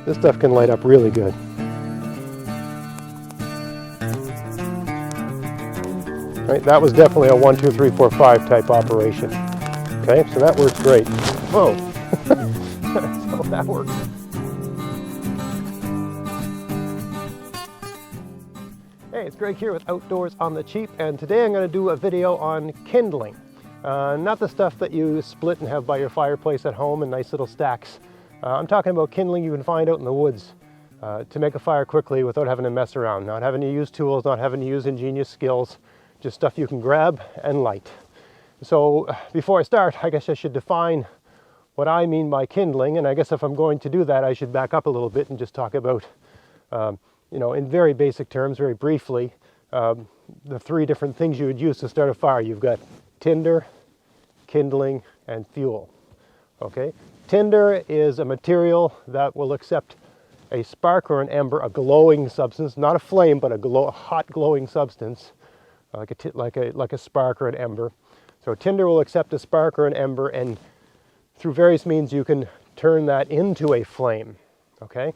This stuff can light up really good. Right, that was definitely a 1, 2, 3, 4, 5 type operation. Okay, so that works great. Whoa, so that works. Hey, it's Greg here with Outdoors on the Cheap, and today I'm going to do a video on kindling. Not the stuff that you split and have by your fireplace at home in nice little stacks. I'm talking about kindling you can find out in the woods to make a fire quickly without having to mess around, not having to use tools, not having to use ingenious skills, just stuff you can grab and light. So before I start, I guess I should define what I mean by kindling, and I guess if I'm going to do that, I should back up a little bit and just talk about, in very basic terms, very briefly, the three different things you would use to start a fire. You've got tinder, kindling, and fuel. Okay, tinder is a material that will accept a spark or an ember, a glowing substance, not a flame, but a hot glowing substance, like a spark or an ember. So tinder will accept a spark or an ember, and through various means you can turn that into a flame. Okay.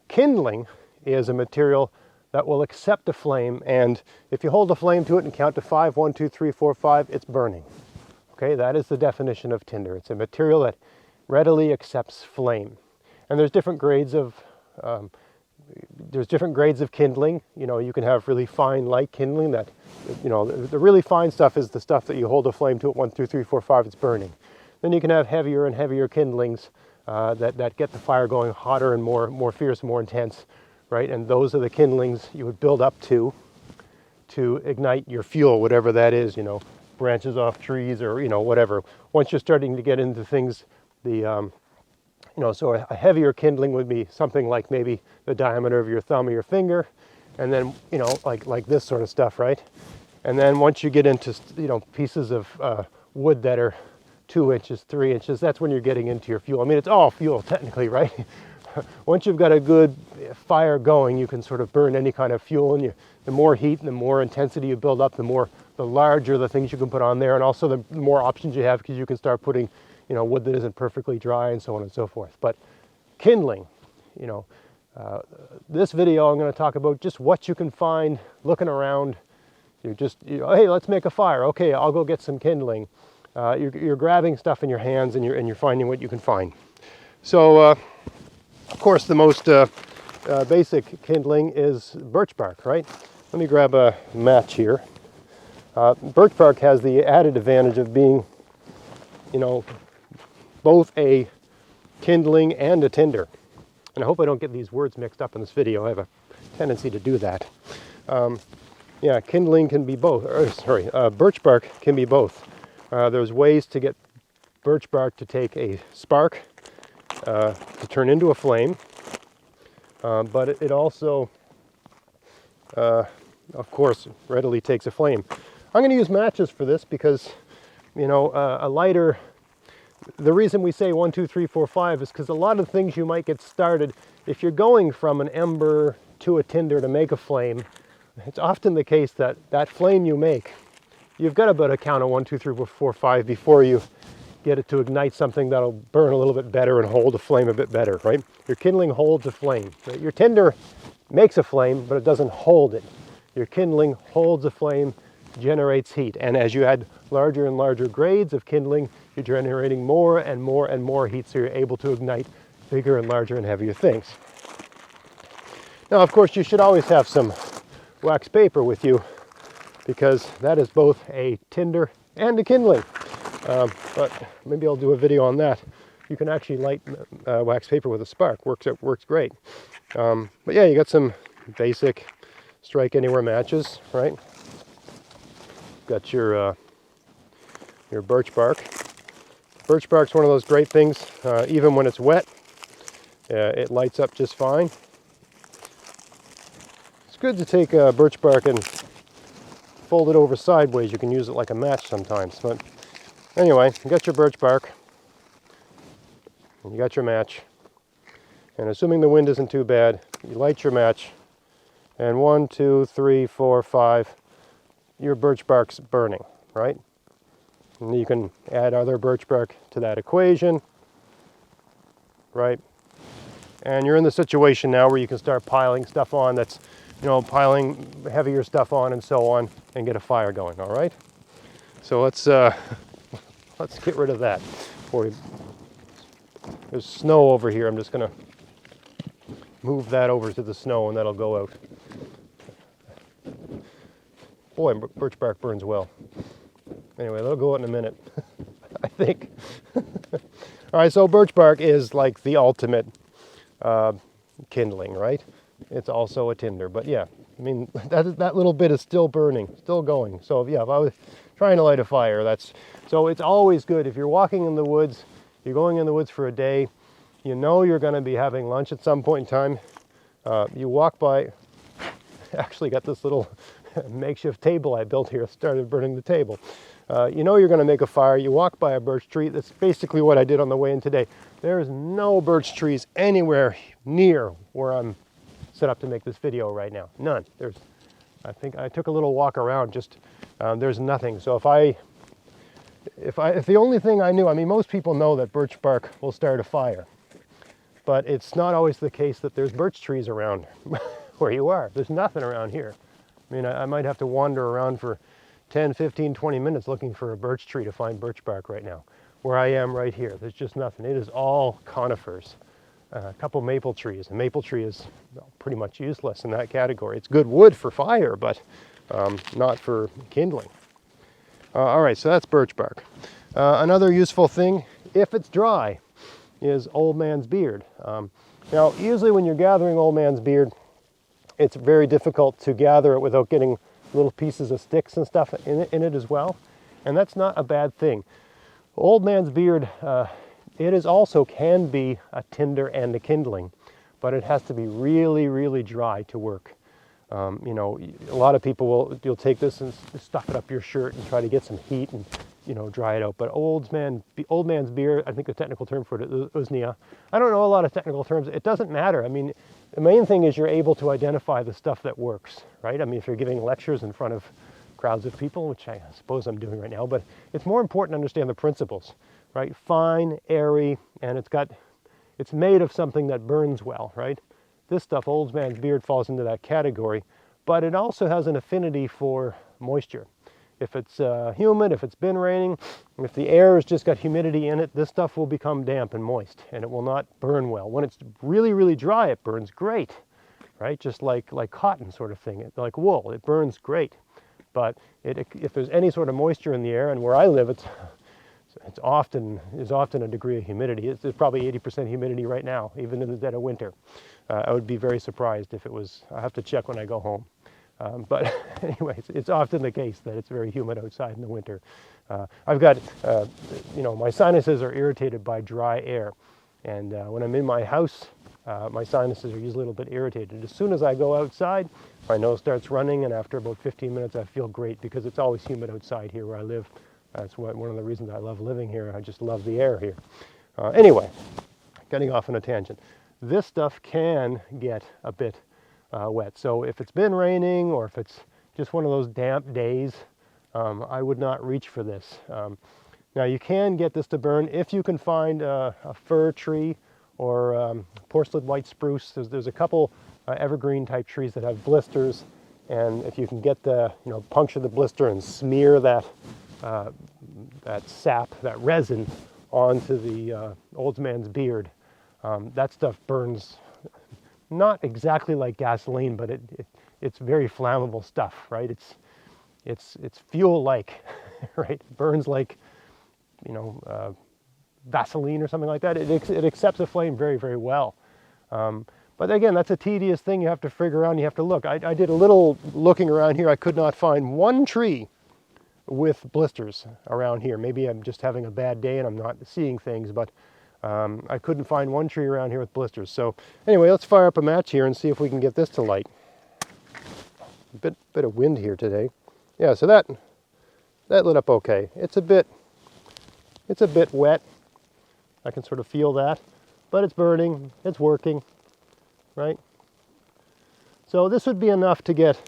Kindling is a material that will accept a flame, and if you hold a flame to it and count to 5, 1, 2, 3, 4, 5, it's burning. Okay, that is the definition of tinder. It's a material that readily accepts flame. And there's different grades of kindling. You can have really fine light kindling that, the really fine stuff is the stuff that you hold a flame to at 1, 2, 3, 4, 5, it's burning. Then you can have heavier and heavier kindlings that get the fire going hotter and more fierce, more intense, right? And those are the kindlings you would build up to ignite your fuel, whatever that is, branches off trees or, whatever. Once you're starting to get into things, so a heavier kindling would be something like maybe the diameter of your thumb or your finger, and then, like this sort of stuff, right? And then once you get into, pieces of wood that are 2 inches, 3 inches, that's when you're getting into your fuel. I mean, it's all fuel technically, right? Once you've got a good fire going, you can sort of burn any kind of fuel, and the more heat and the more intensity you build up, the larger the things you can put on there, and also the more options you have, because you can start putting wood that isn't perfectly dry and so on and so forth. But kindling, this video I'm going to talk about just what you can find looking around. Hey, let's make a fire. Okay, I'll go get some kindling. You're grabbing stuff in your hands and you're finding what you can find. So, of course, the most basic kindling is birch bark, right? Let me grab a match here. Birch bark has the added advantage of being, both a kindling and a tinder. And I hope I don't get these words mixed up in this video. I have a tendency to do that. Kindling can be both. Birch bark can be both. There's ways to get birch bark to take a spark to turn into a flame, but it also, of course, readily takes a flame. I'm going to use matches for this because, a lighter. The reason we say 1, 2, 3, 4, 5 is because a lot of things you might get started, if you're going from an ember to a tinder to make a flame, it's often the case that that flame you make, you've got about a count of 1, 2, 3, 4, 5 before you get it to ignite something that'll burn a little bit better and hold a flame a bit better, right? Your kindling holds a flame. Right? Your tinder makes a flame, but it doesn't hold it. Your kindling holds a flame, generates heat. And as you add larger and larger grades of kindling, you're generating more and more and more heat, so you're able to ignite bigger and larger and heavier things. Now, of course, you should always have some wax paper with you, because that is both a tinder and a kindling. But maybe I'll do a video on that. You can actually light wax paper with a spark. Works great. But yeah, you got some basic strike anywhere matches, right? Got your birch bark. Birch bark's one of those great things. Even when it's wet, it lights up just fine. It's good to take birch bark and fold it over sideways. You can use it like a match sometimes. But anyway, you got your birch bark, and you got your match, and assuming the wind isn't too bad, you light your match, and 1, 2, 3, 4, 5, your birch bark's burning, right? And you can add other birch bark to that equation, right? And you're in the situation now where you can start piling stuff on that's, piling heavier stuff on and so on, and get a fire going, all right? So let's get rid of that. There's snow over here. I'm just gonna move that over to the snow and that'll go out. Boy, birch bark burns well. Anyway, that'll go out in a minute, I think. All right, so birch bark is like the ultimate kindling, right? It's also a tinder, but yeah, I mean, that little bit is still burning, still going. So yeah, if I was trying to light a fire, so it's always good. If you're walking in the woods, you're going in the woods for a day, you know you're gonna be having lunch at some point in time. You walk by, actually got this little makeshift table I built here, started burning the table. You know you're gonna make a fire, you walk by a birch tree. That's basically what I did on the way in today. There's no birch trees anywhere near where I'm set up to make this video right now. None. I think I took a little walk around, just there's nothing. So if the only thing I knew, I mean, most people know that birch bark will start a fire, but it's not always the case that there's birch trees around where you are. There's nothing around here. I mean, I might have to wander around for 10, 15, 20 minutes looking for a birch tree to find birch bark right now. Where I am right here, there's just nothing. It is all conifers. A couple maple trees. A maple tree is pretty much useless in that category. It's good wood for fire, but not for kindling. All right, so that's birch bark. Another useful thing, if it's dry, is old man's beard. Now, usually when you're gathering old man's beard, it's very difficult to gather it without getting little pieces of sticks and stuff in it as well, and that's not a bad thing. Old man's beard, it is also can be a tinder and a kindling, but it has to be really, really dry to work. You know, a lot of people you'll take this and stuff it up your shirt and try to get some heat and, dry it out. But old man's beard, I think the technical term for it is usnia. I don't know a lot of technical terms. It doesn't matter. I mean, the main thing is you're able to identify the stuff that works, right? I mean, if you're giving lectures in front of crowds of people, which I suppose I'm doing right now, but it's more important to understand the principles, right? Fine, airy, and it's made of something that burns well, right? This stuff, old man's beard, falls into that category, but it also has an affinity for moisture. If it's humid, if it's been raining, if the air has just got humidity in it, this stuff will become damp and moist, and it will not burn well. When it's really, really dry, it burns great, right? Just like cotton sort of thing, like wool, it burns great. But if there's any sort of moisture in the air, and where I live, there's often a degree of humidity. It's probably 80% humidity right now, even in the dead of winter. I would be very surprised if it was. I have to check when I go home. But anyway, it's often the case that it's very humid outside in the winter. I've got, my sinuses are irritated by dry air. And when I'm in my house, my sinuses are usually a little bit irritated. As soon as I go outside, my nose starts running, and after about 15 minutes, I feel great because it's always humid outside here where I live. That's one of the reasons I love living here. I just love the air here. Anyway, getting off on a tangent. This stuff can get a bit wet. So if it's been raining or if it's just one of those damp days, I would not reach for this. Now you can get this to burn if you can find a fir tree or porcelain white spruce. There's a couple evergreen type trees that have blisters, and if you can get puncture the blister and smear that sap, that resin onto the old man's beard, that stuff burns not exactly like gasoline, but it's very flammable stuff, right? It's fuel-like, right? It burns like Vaseline or something like that. It accepts a flame very, very well. But again, that's a tedious thing. You have to figure out, and you have to look. I did a little looking around here. I could not find one tree with blisters around here. Maybe I'm just having a bad day and I'm not seeing things, but I couldn't find one tree around here with blisters. So anyway, let's fire up a match here and see if we can get this to light. A bit of wind here today. Yeah, so that lit up okay. It's a bit wet. I can sort of feel that, but it's burning, it's working, right? So this would be enough to get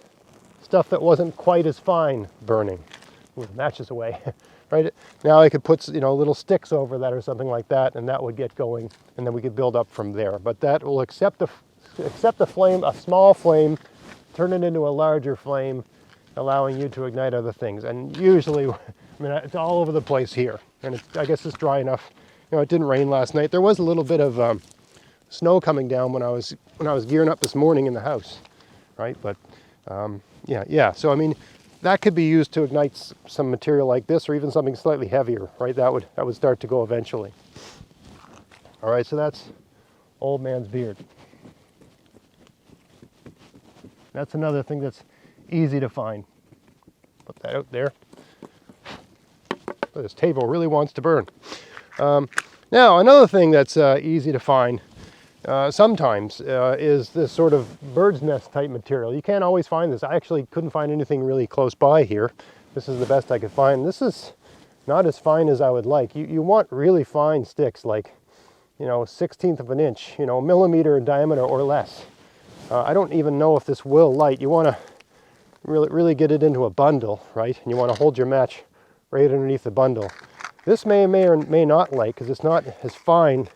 stuff that wasn't quite as fine burning. Ooh, the match is away. right? Now I could put, little sticks over that or something like that, and that would get going, and then we could build up from there. But that will accept a flame, a small flame, turn it into a larger flame, allowing you to ignite other things. And usually, I mean, it's all over the place here, and I guess it's dry enough. It didn't rain last night. There was a little bit of snow coming down when I was gearing up this morning in the house, right? But yeah. So I mean, that could be used to ignite some material like this, or even something slightly heavier, right? That would start to go eventually. All right, so that's old man's beard. That's another thing that's easy to find. Put that out there. This table really wants to burn. Now, another thing that's easy to find sometimes is this sort of bird's nest type material. You can't always find this. I actually couldn't find anything really close by here. This is the best I could find. This is not as fine as I would like. You want really fine sticks, like, 1/16 of an inch, millimeter in diameter or less. I don't even know if this will light. You want to really get it into a bundle, right? And you want to hold your match right underneath the bundle. This may or may not light because it's not as fine.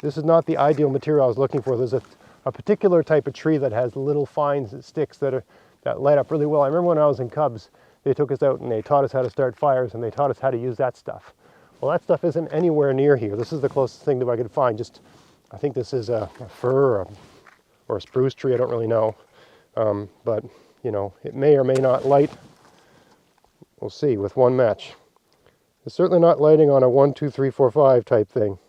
This is not the ideal material I was looking for. There's a particular type of tree that has little fine sticks that light up really well. I remember when I was in Cubs, they took us out and they taught us how to start fires, and they taught us how to use that stuff. Well, that stuff isn't anywhere near here. This is the closest thing that I could find. I think this is a fir or a spruce tree. I don't really know. But, it may or may not light. We'll see with one match. It's certainly not lighting on a 1, 2, 3, 4, 5 type thing.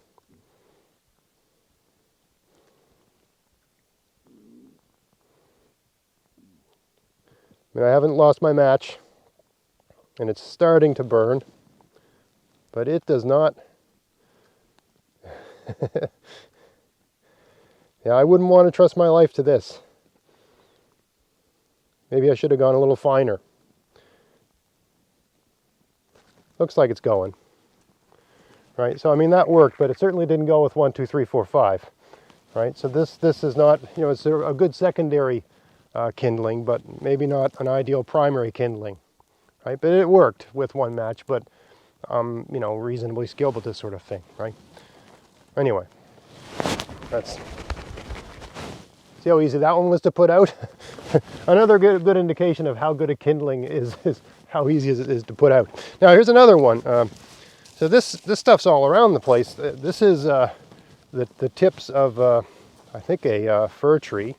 I mean, I haven't lost my match, and it's starting to burn, but it does not. Yeah, I wouldn't want to trust my life to this. Maybe I should have gone a little finer. Looks like it's going. Right, so I mean, that worked, but it certainly didn't go with 1, 2, 3, 4, 5. Right, so this is not, it's a good secondary kindling, but maybe not an ideal primary kindling. Right, but it worked with one match, but reasonably skilled with this sort of thing, right? Anyway, see how easy that one was to put out? Another good indication of how good a kindling is how easy it is to put out. Now here's another one. So this stuff's all around the place. This is the tips of I think a fir tree,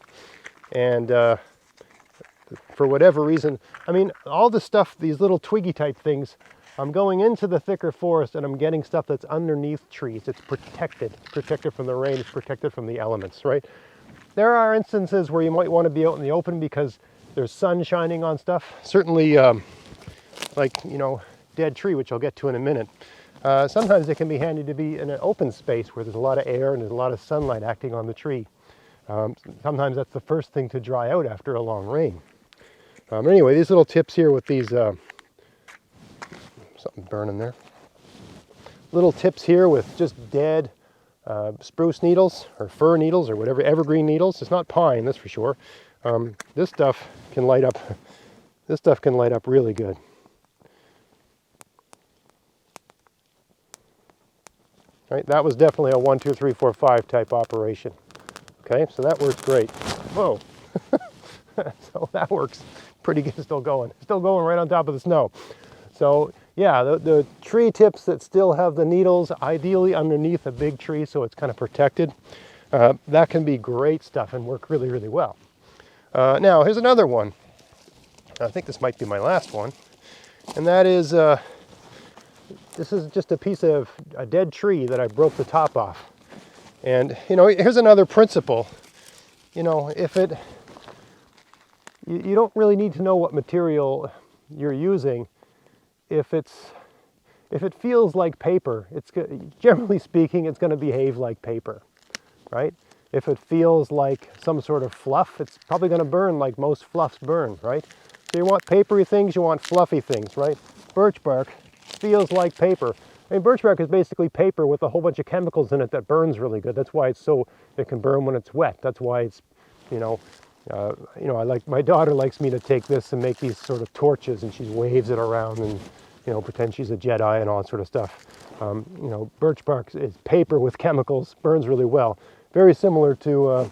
and for whatever reason, I mean, all the stuff, these little twiggy type things, I'm going into the thicker forest and I'm getting stuff that's underneath trees. It's protected. It's protected from the rain. It's protected from the elements, right? There are instances where you might want to be out in the open because there's sun shining on stuff. Certainly, like, dead tree, which I'll get to in a minute. Sometimes it can be handy to be in an open space where there's a lot of air and there's a lot of sunlight acting on the tree. Sometimes that's the first thing to dry out after a long rain. Anyway, these little tips here with these, something burning there. Little tips here with just dead spruce needles or fir needles or whatever, evergreen needles. It's not pine, that's for sure. This stuff can light up. This stuff can light up really good. Right, that was definitely a 1, 2, 3, 4, 5 type operation. Okay, so that works great. Whoa. So that works pretty good. Still going right on top of the snow. So yeah, the tree tips that still have the needles, ideally underneath a big tree so it's kind of protected, that can be great stuff and work really, really well. Now here's another one. I think this might be my last one, and that is this is just a piece of a dead tree that I broke the top off. And here's another principle. If you don't really need to know what material you're using. If it feels like paper, generally speaking, it's going to behave like paper, right? If it feels like some sort of fluff, it's probably going to burn like most fluffs burn, right? So you want papery things, you want fluffy things, right? Birch bark feels like paper. I mean, birch bark is basically paper with a whole bunch of chemicals in it that burns really good. That's why it can burn when it's wet. That's why it's, my daughter likes me to take this and make these sort of torches, and she waves it around, and you know, pretend she's a Jedi and all that sort of stuff. You know, birch bark is paper with chemicals, burns really well. Very similar to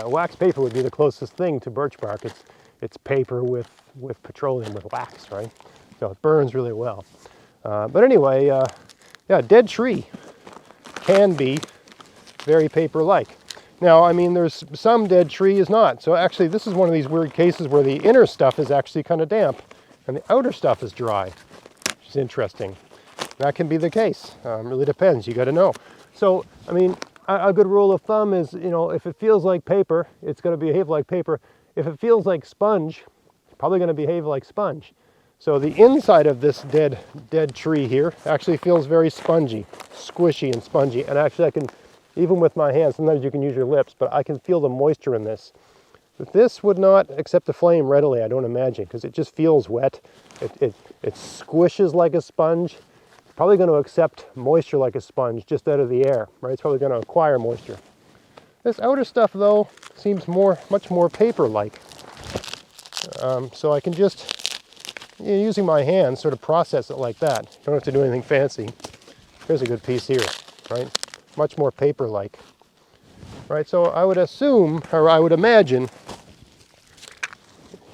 wax paper would be the closest thing to birch bark. It's paper with petroleum, with wax, right? So it burns really well. But anyway, yeah, dead tree can be very paper-like. Now, I mean, there's some dead tree is not. So actually, this is one of these weird cases where the inner stuff is actually kind of damp and the outer stuff is dry, which is interesting. That can be the case. Really depends. You got to know. So, I mean, a good rule of thumb is, you know, if it feels like paper, it's going to behave like paper. If it feels like sponge, it's probably going to behave like sponge. So the inside of this dead tree here actually feels very spongy, squishy and spongy. And actually I can, even with my hands, sometimes you can use your lips, but I can feel the moisture in this. But this would not accept the flame readily, I don't imagine, because it just feels wet. It squishes like a sponge. It's probably going to accept moisture like a sponge just out of the air, right? It's probably going to acquire moisture. This outer stuff, though, seems much more paper-like. So I can just, you know, using my hands, sort of process it like that. You don't have to do anything fancy. Here's a good piece here, right? Much more paper-like. Right, so I would assume, or I would imagine,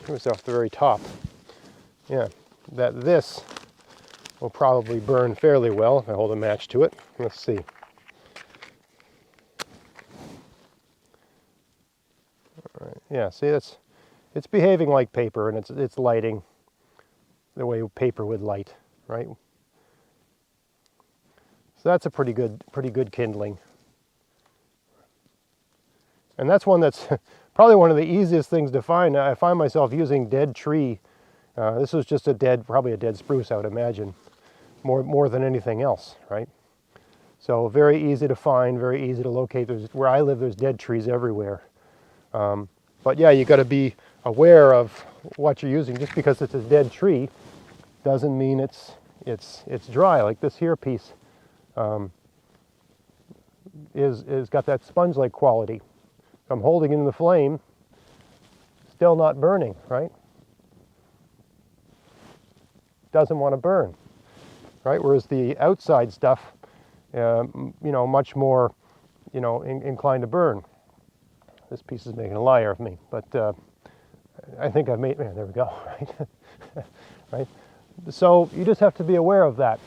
here's off the very top, yeah, that this will probably burn fairly well if I hold a match to it. Let's see. All right, yeah, see, it's behaving like paper, and it's lighting the way paper would light, right? So that's a pretty good kindling. And that's one that's probably one of the easiest things to find. I find myself using dead tree. This was just probably a dead spruce, I would imagine, more than anything else, right? So very easy to find, very easy to locate. Where I live, there's dead trees everywhere. But yeah, you got to be aware of what you're using. Just because it's a dead tree doesn't mean it's dry. Like this here piece is got that sponge-like quality. I'm holding it in the flame, still not burning, right? Doesn't want to burn, right? Whereas the outside stuff, you know, much more, you know, inclined to burn. This piece is making a liar of me, but I think I've made, there we go, right? Right? So you just have to be aware of that.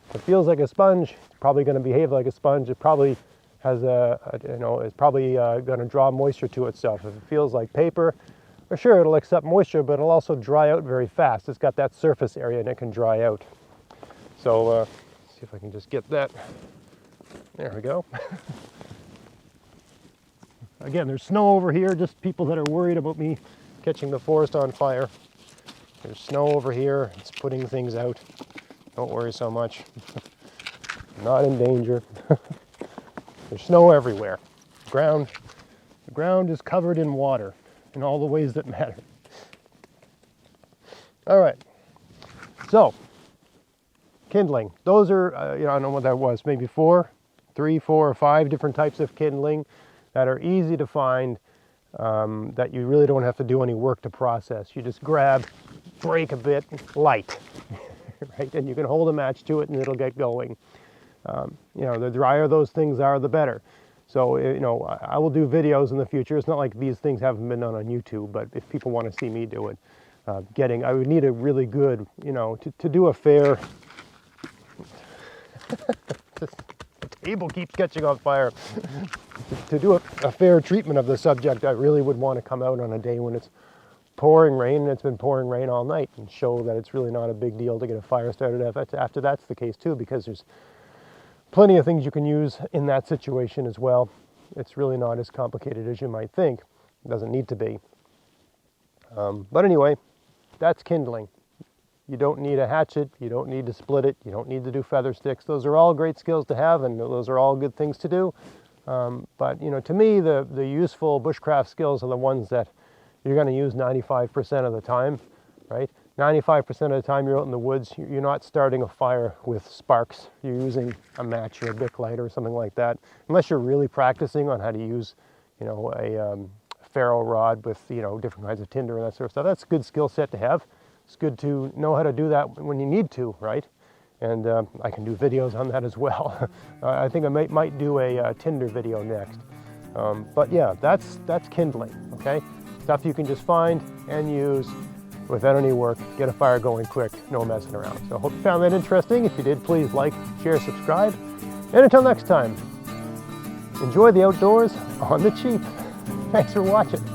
If it feels like a sponge, it's probably going to behave like a sponge. It probably has it's probably going to draw moisture to itself. If it feels like paper, for sure it'll accept moisture, but it'll also dry out very fast. It's got that surface area and it can dry out. So let's see if I can just get that. There we go. Again, there's snow over here, just people that are worried about me catching the forest on fire. There's snow over here, it's putting things out. Don't worry so much. Not in danger. There's snow everywhere. The ground is covered in water in all the ways that matter. All right, so kindling. Those are, you know, I don't know what that was, maybe 3, 4, or 5 different types of kindling that are easy to find, that you really don't have to do any work to process. You just grab, break a bit, light, right? And you can hold a match to it and it'll get going. You know, the drier those things are, the better. So, you know, I will do videos in the future. It's not like these things haven't been done on YouTube, but if people want to see me do it, I would need a really good, you know, to do a fair, the table keeps catching on fire. To do a fair treatment of the subject, I really would want to come out on a day when it's pouring rain, and it's been pouring rain all night, and show that it's really not a big deal to get a fire started after that's the case too, because there's plenty of things you can use in that situation as well. It's really not as complicated as you might think. It doesn't need to be. But anyway, that's kindling. You don't need a hatchet, you don't need to split it, you don't need to do feather sticks. Those are all great skills to have, and those are all good things to do. But you know, to me, the useful bushcraft skills are the ones that you're going to use 95% of the time, right? 95% of the time you're out in the woods, you're not starting a fire with sparks. You're using a match or a Bic lighter or something like that, unless you're really practicing on how to use, you know, a ferro rod with, you know, different kinds of tinder and that sort of stuff. That's a good skill set to have. it's good to know how to do that when you need to, right? And I can do videos on that as well. I think I might do a tinder video next. But yeah, that's kindling, okay? Stuff you can just find and use without any work. Get a fire going quick, no messing around. So I hope you found that interesting. If you did, please like, share, subscribe. And until next time, enjoy the outdoors on the cheap. Thanks for watching.